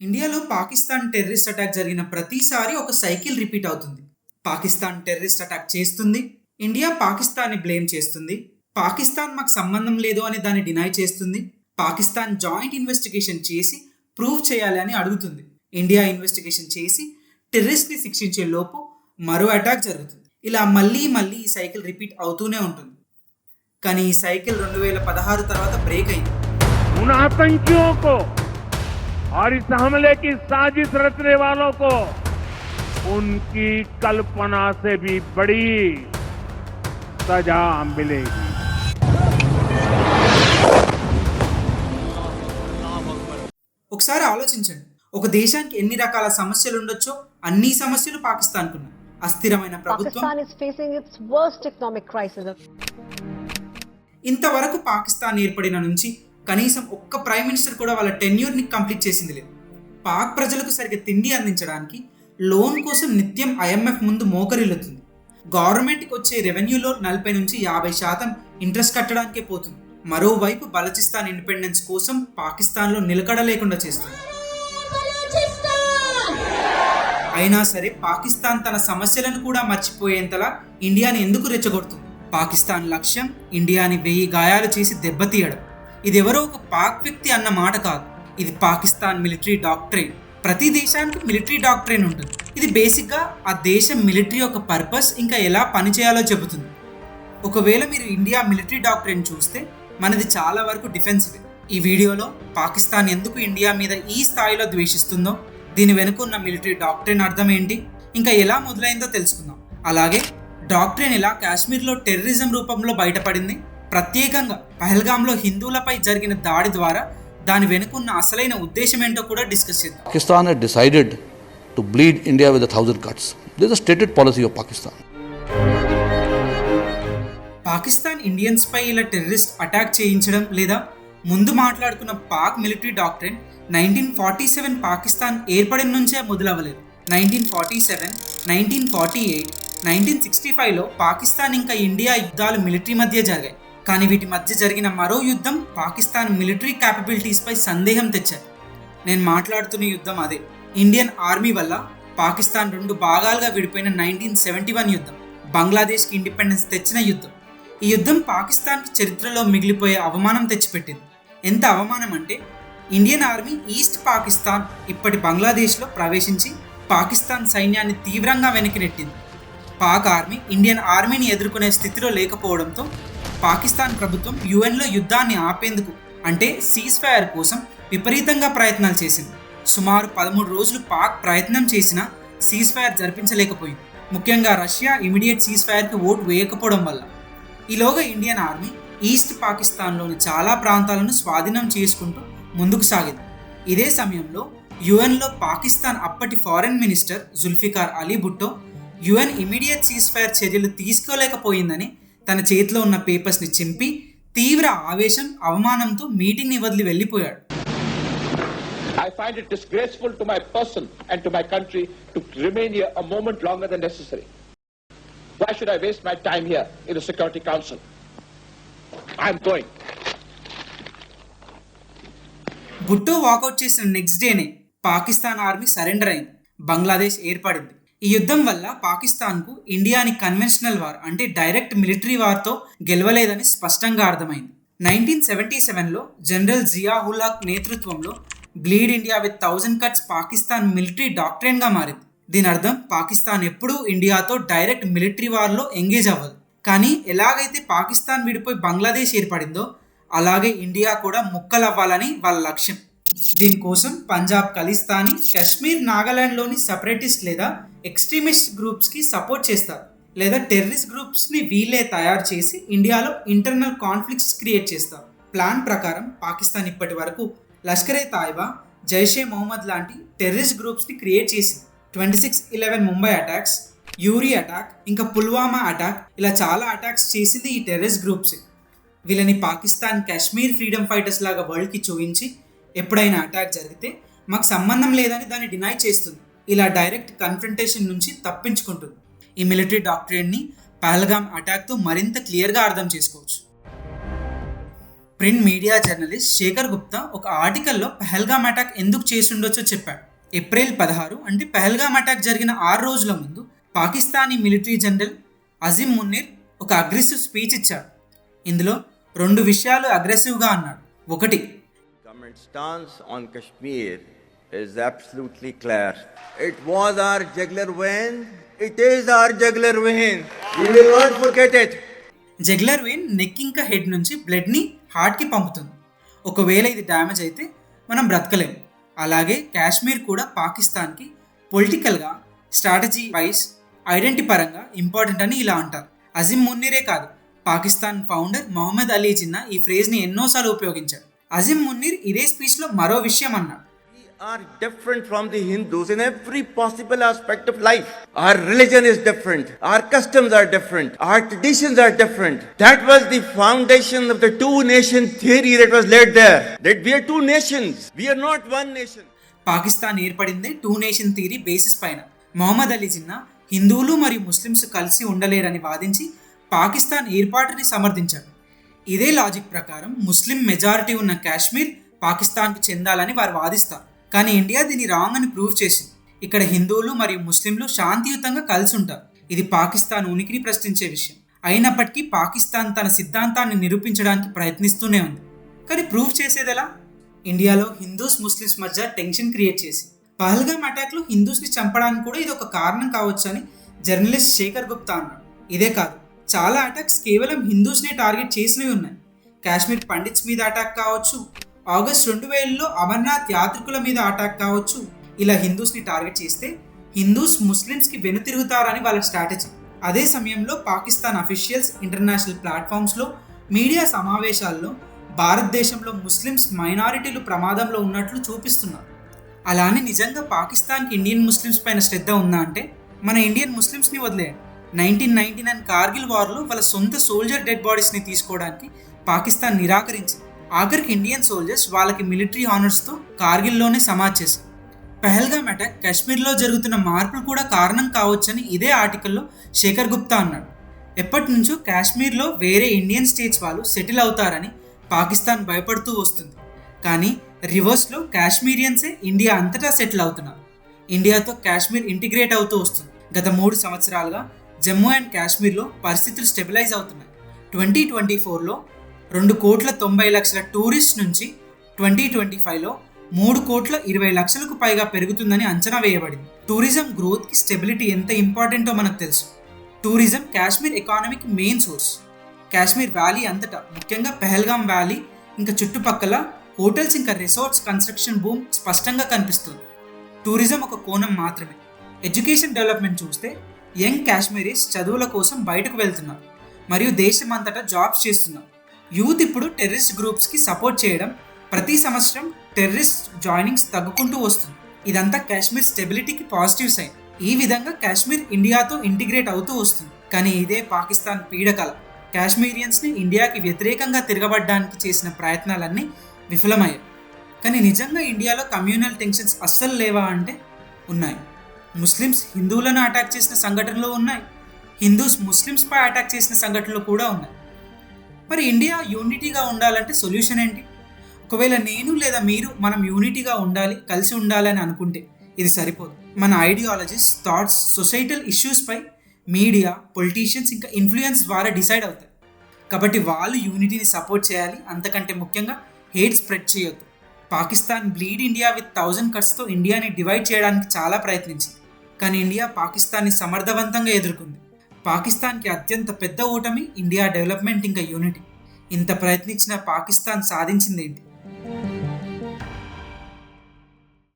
ఇండియాలో Pakistan terrorist attack జరిగిన ప్రతిసారి ఒక సైకిల్ రిపీట్ అవుతుంది. పాకిస్తాన్ టెర్రరిస్ట్ అటాక్ చేస్తుంది, ఇండియా పాకిస్తాన్ని బ్లేమ్ చేస్తుంది, పాకిస్తాన్ మాకు సంబంధం లేదు అని దాన్ని డినై చేస్తుంది, పాకిస్తాన్ జాయింట్ ఇన్వెస్టిగేషన్ చేసి ప్రూవ్ చేయాలి అని అడుగుతుంది. ఇండియా ఇన్వెస్టిగేషన్ చేసి టెర్రరిస్ట్ని శిక్షించే లోపు మరో అటాక్ జరుగుతుంది. ఇలా మళ్ళీ మళ్ళీ ఈ సైకిల్ రిపీట్ అవుతూనే ఉంటుంది. కానీ ఈ సైకిల్ 2016 తర్వాత బ్రేక్ అయింది. उन आतंकियों को और इस हमले की साजिश रचने वालों को उनकी कल्पना से भी बड़ी सजा मिलेगी. ఒకసారి ఆలోచించండి, ఒక దేశానికి ఎన్ని రకాల సమస్యలు ఉండొచ్చో అన్ని సమస్యలు పాకిస్తాన్కు ఉన్నాయి. అస్థిరమైన ప్రభుత్వం, ఇంతవరకు పాకిస్తాన్ ఏర్పడిన నుంచి కనీసం ఒక్క ప్రైమ్ మినిస్టర్ కూడా వాళ్ళ టెన్యూర్ని కంప్లీట్ చేసింది లేదు. పాక్ ప్రజలకు సరిగ్గా తిండి అందించడానికి లోన్ కోసం నిత్యం IMF ముందు మోకరిల్లుతుంది. గవర్నమెంట్కి వచ్చే రెవెన్యూలో 40 నుంచి 50% ఇంట్రెస్ట్ కట్టడానికే పోతుంది. మరోవైపు బలూచిస్తాన్ ఇండిపెండెన్స్ కోసం పాకిస్తాన్లో నిలకడ లేకుండా చేస్తుంది. అయినా సరే పాకిస్తాన్ తన సమస్యలను కూడా మర్చిపోయేంతలా ఇండియాని ఎందుకు రెచ్చగొడుతుంది? పాకిస్తాన్ లక్ష్యం ఇండియాని 1000 గాయాలు చేసి దెబ్బతీయడం. ఇది ఎవరో ఒక పాక్ వ్యక్తి అన్న మాట కాదు, ఇది పాకిస్తాన్ మిలిటరీ డాక్ట్రైన్. ప్రతి దేశానికి మిలిటరీ డాక్ట్రైన్ ఉంటుంది. ఇది బేసిక్గా ఆ దేశం మిలిటరీ యొక్క పర్పస్ ఇంకా ఎలా పనిచేయాలో చెబుతుంది. ఒకవేళ మీరు ఇండియా మిలిటరీ డాక్ట్రైన్ చూస్తే మనది చాలా వరకు డిఫెన్సివ్. ఈ వీడియోలో పాకిస్తాన్ ఎందుకు ఇండియా మీద ఈ స్థాయిలో ద్వేషిస్తుందో, దీని వెనుకున్న మిలిటరీ డాక్ట్రైన్ అర్థం ఏంటి, ఇంకా ఎలా మొదలైందో తెలుసుకుందాం. అలాగే డాక్ట్రైన్ ఎలా కాశ్మీర్లో టెర్రరిజం రూపంలో బయటపడింది, ప్రత్యేకంగా పహల్గామ్లో హిందువులపై జరిగిన దాడి ద్వారా దాని వెనుకున్న అసలైన ఉద్దేశం ఏంటో కూడా డిస్కస్ చేద్దాం. Pakistan had decided to bleed India with 1,000 cuts. This is a stated policy of Pakistan. Pakistan Indians పై ఇలా టెర్రరిస్ట్ అటాక్ చేయించడం లేదా ముందు మాట్లాడుకున్న పాక్ మిలిటరీ డాక్ట్రైన్ 1947 పాకిస్తాన్ ఏర్పడిన నుంచే మొదలవ్వలేదు. 1947, 1948, 1965లో పాకిస్తాన్ ఇంకా ఇండియా యుద్ధాలు మిలిటరీ మధ్య జరిగాయి. కానీ వీటి మధ్య జరిగిన మరో యుద్ధం పాకిస్తాన్ మిలిటరీ క్యాపబిలిటీస్ పై సందేహం తెచ్చాయి. నేను మాట్లాడుతున్న యుద్ధం అదే. ఇండియన్ ఆర్మీ వల్ల పాకిస్తాన్ 2 భాగాలుగా విడిపోయిన 1971 యుద్ధం, బంగ్లాదేశ్కి ఇండిపెండెన్స్ తెచ్చిన యుద్ధం. ఈ యుద్ధం పాకిస్తాన్కి చరిత్రలో మిగిలిపోయే అవమానం తెచ్చిపెట్టింది. ఎంత అవమానం అంటే ఇండియన్ ఆర్మీ ఈస్ట్ పాకిస్తాన్, ఇప్పటి బంగ్లాదేశ్లో ప్రవేశించి పాకిస్తాన్ సైన్యాన్ని తీవ్రంగా వెనక్కి నెట్టింది. పాక్ ఆర్మీ ఇండియన్ ఆర్మీని ఎదుర్కొనే స్థితిలో లేకపోవడంతో పాకిస్తాన్ ప్రభుత్వం UNలో యుద్ధాన్ని ఆపేందుకు అంటే సీజ్ ఫైర్ కోసం విపరీతంగా ప్రయత్నాలు చేసింది. సుమారు 13 రోజులు పాక్ ప్రయత్నం చేసినా సీజ్ ఫైర్ జరిపించలేకపోయింది. ముఖ్యంగా రష్యా ఇమీడియట్ సీజ్ ఫైర్కి ఓటు వేయకపోవడం వల్ల. ఈలోగా ఇండియన్ ఆర్మీ ఈస్ట్ పాకిస్తాన్లోని చాలా ప్రాంతాలను స్వాధీనం చేసుకుంటూ ముందుకు సాగింది. ఇదే సమయంలో UNలో పాకిస్తాన్ అప్పటి foreign minister Zulfikar Ali Bhutto UN immediate cease fire చర్యలు తీసుకోలేకపోయిందని తన చేతిలో ఉన్న పేపర్స్ని చింపి తీవ్ర ఆవేశం, అవమానంతో మీటింగ్ని వదిలి వెళ్ళిపోయాడు. I find it disgraceful to my person and to my country to remain here a moment longer than necessary. Why should I waste my time here in the Security Council? I'm going. Bhutto walkout చేసిన next డేనే Pakistan army surrender అయింది. బంగ్లాదేశ్ ఏర్పడింది. ఈ యుద్ధం వల్ల పాకిస్తాన్కు ఇండియాని conventional war అంటే డైరెక్ట్ మిలిటరీ వార్తో గెలవలేదని స్పష్టంగా అర్థమైంది. 1977లో జనరల్ జియాఉల్ హక్ నేతృత్వంలో bleed India with 1000 cuts Pakistan military డాక్ట్రైన్గా మారింది. దీని అర్థం పాకిస్తాన్ ఎప్పుడూ ఇండియాతో డైరెక్ట్ మిలిటరీ వార్లో ఎంగేజ్ అవ్వదు. కానీ ఎలాగైతే పాకిస్తాన్ విడిపోయి బంగ్లాదేశ్ ఏర్పడిందో అలాగే ఇండియా కూడా ముక్కలవ్వాలని వాళ్ళ లక్ష్యం. దీనికోసం పంజాబ్ ఖలిస్తానీ, కశ్మీర్, నాగాలాండ్లోని సపరేటిస్ట్ లేదా ఎక్స్ట్రీమిస్ట్ గ్రూప్స్కి సపోర్ట్ చేస్తారు, లేదా టెర్రరిస్ట్ గ్రూప్స్ని వీళ్ళే తయారు చేసి ఇండియాలో ఇంటర్నల్ కాన్ఫ్లిక్ట్స్ క్రియేట్ చేస్తారు. ప్లాన్ ప్రకారం పాకిస్తాన్ ఇప్పటి వరకు లష్కరే తాయిబా, జైషే మొహమ్మద్ లాంటి టెర్రరిస్ట్ గ్రూప్స్ని క్రియేట్ చేసింది. 26/11 ముంబై అటాక్స్, యూరీ అటాక్, ఇంకా పుల్వామా అటాక్, ఇలా చాలా అటాక్స్ చేసింది ఈ టెర్రరిస్ట్ గ్రూప్సే. వీళ్ళని పాకిస్తాన్ కాశ్మీర్ ఫ్రీడమ్ ఫైటర్స్ లాగా వరల్డ్కి చూపించి ఎప్పుడైనా అటాక్ జరిగితే మాకు సంబంధం లేదని దాన్ని డినై చేస్తుంది. ఇలా డైరెక్ట్ కన్ఫ్రంటేషన్ నుంచి తప్పించుకుంటుంది. ఈ మిలిటరీ డాక్ట్రైన్ని పహల్గామ్ అటాక్తో మరింత క్లియర్గా అర్థం చేసుకోవచ్చు. Print media journalist Shekhar Gupta ఒక ఆర్టికల్లో పహల్గామ్ అటాక్ ఎందుకు చేసి ఉండొచ్చో చెప్పాడు. ఏప్రిల్ 16 అంటే పహల్గామ్ అటాక్ జరిగిన 6 రోజుల ముందు పాకిస్తానీ మిలిటరీ జనరల్ అజిమ్ మున్నీర్ ఒక అగ్రెసివ్ స్పీచ్ ఇచ్చాడు. ఇందులో 2 విషయాలు అగ్రెసివ్గా అన్నాడు. ఒకటి, Government stance on Kashmir is absolutely clear. It was our jugular vein. It is our jugular vein. We will not forget it. Jugular vein neck ఇంకా హెడ్ నుంచి బ్లడ్ని హార్ట్కి పంపుతుంది. ఒకవేళ ఇది డ్యామేజ్ అయితే మనం బ్రతకలేము. అలాగే కాశ్మీర్ కూడా పాకిస్తాన్కి పొలిటికల్గా, స్ట్రాటజీ వైజ్, ఐడెంటిటీ పరంగా ఇంపార్టెంట్ అని ఇలా అంటారు. అజిమ్ మున్నీరే కాదు, పాకిస్తాన్ ఫౌండర్ మొహమ్మద్ అలీ జిన్నా ఈ ఫ్రేజ్ని ఎన్నోసార్లు ఉపయోగించాడు. అజిమ్ మున్నీర్ ఇదే స్పీచ్లో మరో విషయం అన్నాడు. We are different from the Hindus in every possible aspect of life. Our religion is different. Our customs are different. Our traditions are different. That was the foundation of the two-nation theory that was laid there. That we are two nations. We are not one nation. Pakistan ఏర్పడిందే 2 nation theory basis పైన. మొహమ్మద్ అలీ జిన్నా హిందువులు మరియు Muslims కలిసి ఉండలేరని వాదించి పాకిస్తాన్ ఏర్పాటుని సమర్థించాడు. ఇదే logic ప్రకారం ముస్లిం majority ఉన్న కాశ్మీర్ పాకిస్తాన్కి చెందాలని వారు వాదిస్తారు. కానీ ఇండియా దీన్ని రాంగ్ అని ప్రూవ్ చేసింది. ఇక్కడ హిందువులు మరియు ముస్లింలు శాంతియుతంగా కలిసి ఉంటారు. ఇది పాకిస్తాన్ ఉనికిని ప్రశ్నించే విషయం. అయినప్పటికీ పాకిస్తాన్ తన సిద్ధాంతాన్ని నిరూపించడానికి ప్రయత్నిస్తూనే ఉంది. కానీ ప్రూవ్ చేసేదెలా? ఇండియాలో హిందూస్ ముస్లిమ్స్ మధ్య టెన్షన్ క్రియేట్ చేసి. పహల్గామ్ అటాక్లో హిందూస్ని చంపడానికి కూడా ఇది ఒక కారణం కావచ్చు అని జర్నలిస్ట్ శేఖర్ గుప్తా అన్నాడు. ఇదే కాదు, చాలా అటాక్స్ కేవలం హిందూస్నే టార్గెట్ చేసినవి ఉన్నాయి. కాశ్మీర్ పండిట్స్ మీద అటాక్ కావచ్చు, ఆగస్ట్ 2000లో అమర్నాథ్ యాత్రికుల మీద అటాక్ కావచ్చు. ఇలా హిందూస్ని టార్గెట్ చేస్తే హిందూస్ ముస్లిమ్స్కి వెనుతిరుగుతారని వాళ్ళ స్ట్రాటజీ. అదే సమయంలో పాకిస్తాన్ అఫీషియల్స్ ఇంటర్నేషనల్ ప్లాట్ఫామ్స్లో, మీడియా సమావేశాల్లో భారతదేశంలో ముస్లిమ్స్ మైనారిటీలు ప్రమాదంలో ఉన్నట్లు చూపిస్తున్నారు. అలానే నిజంగా పాకిస్తాన్కి ఇండియన్ ముస్లిమ్స్ పైన శ్రద్ధ ఉందా అంటే మన ఇండియన్ ముస్లిమ్స్ని వదిలేయండి. 1999 కార్గిల్ వార్లో వాళ్ళ సొంత సోల్జర్ డెడ్ బాడీస్ని తీసుకోవడానికి పాకిస్తాన్ నిరాకరించింది. ఆఖరికి ఇండియన్ సోల్జర్స్ వాళ్ళకి మిలిటరీ హానర్స్తో కార్గిల్లోనే సమాధి చేశారు. పహల్గామ్ అటాక్ కాశ్మీర్లో జరుగుతున్న మార్పులు కూడా కారణం కావచ్చని ఇదే ఆర్టికల్లో శేఖర్ గుప్తా అన్నాడు. ఎప్పటి నుంచో కాశ్మీర్లో వేరే ఇండియన్ స్టేట్స్ వాళ్ళు సెటిల్ అవుతారని పాకిస్తాన్ భయపడుతూ వస్తుంది. కానీ రివర్స్లో కాశ్మీరియన్సే ఇండియా అంతటా సెటిల్ అవుతున్నారు. ఇండియాతో కాశ్మీర్ ఇంటిగ్రేట్ అవుతూ వస్తుంది. గత 3 సంవత్సరాలుగా జమ్మూ అండ్ కాశ్మీర్లో పరిస్థితులు స్టెబిలైజ్ అవుతున్నాయి. 2024లో 2,90,00,000 టూరిస్ట్ నుంచి 2025లో 3,20,00,000కు పైగా పెరుగుతుందని అంచనా వేయబడింది. టూరిజం గ్రోత్కి స్టెబిలిటీ ఎంత ఇంపార్టెంటో మనకు తెలుసు. టూరిజం కాశ్మీర్ ఎకానమీకి మెయిన్ సోర్స్. కాశ్మీర్ వ్యాలీ అంతటా, ముఖ్యంగా పెహల్గామ్ వ్యాలీ ఇంకా చుట్టుపక్కల హోటల్స్ ఇంకా రిసార్ట్స్ కన్స్ట్రక్షన్ బూమ్ స్పష్టంగా కనిపిస్తుంది. టూరిజం ఒక కోణం మాత్రమే. ఎడ్యుకేషన్ డెవలప్మెంట్ చూస్తే యంగ్ కాశ్మీరీస్ చదువుల కోసం బయటకు వెళ్తున్నారు మరియు దేశం అంతటా జాబ్స్ చేస్తున్నారు. యూత్ ఇప్పుడు టెర్రరిస్ట్ గ్రూప్స్కి సపోర్ట్ చేయడం, ప్రతి సంవత్సరం టెర్రరిస్ట్ జాయినింగ్స్ తగ్గుకుంటూ వస్తుంది. ఇదంతా కాశ్మీర్ స్టెబిలిటీకి పాజిటివ్ సైన్. ఈ విధంగా కాశ్మీర్ ఇండియాతో ఇంటిగ్రేట్ అవుతూ వస్తుంది. కానీ ఇదే పాకిస్తాన్ పీడకల. కాశ్మీరియన్స్ని ఇండియాకి వ్యతిరేకంగా తిరగబడ్డానికి చేసిన ప్రయత్నాలన్నీ విఫలమయ్యాయి. కానీ నిజంగా ఇండియాలో కమ్యూనల్ టెన్షన్స్ అస్సలు లేవా అంటే ఉన్నాయి. ముస్లిమ్స్ హిందువులను అటాక్ చేసిన సంఘటనలు ఉన్నాయి. హిందూస్ ముస్లిమ్స్పై అటాక్ చేసిన సంఘటనలు కూడా ఉన్నాయి. మరి ఇండియా యూనిటీగా ఉండాలంటే సొల్యూషన్ ఏంటి? ఒకవేళ నేను లేదా మీరు మనం యూనిటీగా ఉండాలి, కలిసి ఉండాలి అని అనుకుంటే ఇది సరిపోదు. మన ఐడియాలజీస్, థాట్స్ సొసైటల్ ఇష్యూస్పై మీడియా, పొలిటీషియన్స్ ఇంకా ఇన్ఫ్లుయెన్స్ ద్వారా డిసైడ్ అవుతాయి. కాబట్టి వాళ్ళు యూనిటీని సపోర్ట్ చేయాలి. అంతకంటే ముఖ్యంగా హేట్ స్ప్రెడ్ చేయొద్దు. పాకిస్తాన్ బ్లీడ్ ఇండియా విత్ 1000 కట్స్తో ఇండియాని డివైడ్ చేయడానికి చాలా ప్రయత్నించింది. కానీ ఇండియా పాకిస్తాన్ని సమర్థవంతంగా ఎదుర్కొంది. పాకిస్తాన్కి అత్యంత పెద్ద ఓటమి ఇండియా డెవలప్మెంట్ ఇంకా యూనిటీ. ఇంత ప్రయత్నించిన పాకిస్తాన్ సాధించింది ఏంటి?